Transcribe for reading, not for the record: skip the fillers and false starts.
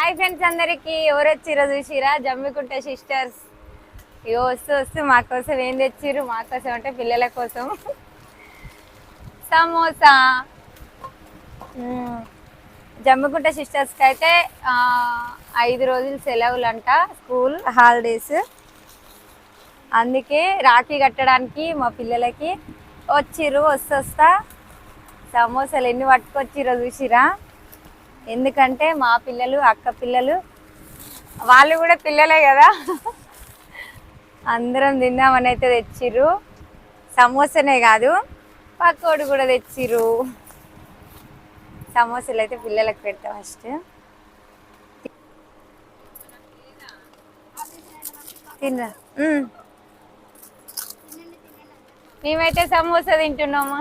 hi friends అందరికి ఎవరు వచ్చిరో చూసిరా జమ్మికుంట సిస్టర్స్ ఇగో వస్తూ మా కోసం ఏం తెచ్చిర్రు మా కోసం అంటే పిల్లల కోసం సమోసా జమ్మికుంట సిస్టర్స్కి అయితే 5 రోజులు సెలవులంట స్కూల్ హాలిడేస్ అందుకే రాఖీ కట్టడానికి మా పిల్లలకి వచ్చిర్రు వస్తా సమోసాలు ఎన్ని పట్టుకొచ్చిర్రో చూసిరా ఎందుకంటే మా పిల్లలు అక్క పిల్లలు వాళ్ళు కూడా పిల్లలే కదా అందరం తిందామని అయితే తెచ్చిర్రు సమోసానే కాదు పకోడి కూడా తెచ్చిర్రు సమోసాలు అయితే పిల్లలకు పెడతా ఫస్ట్ తినరా మేమైతే సమోసా తింటున్నాము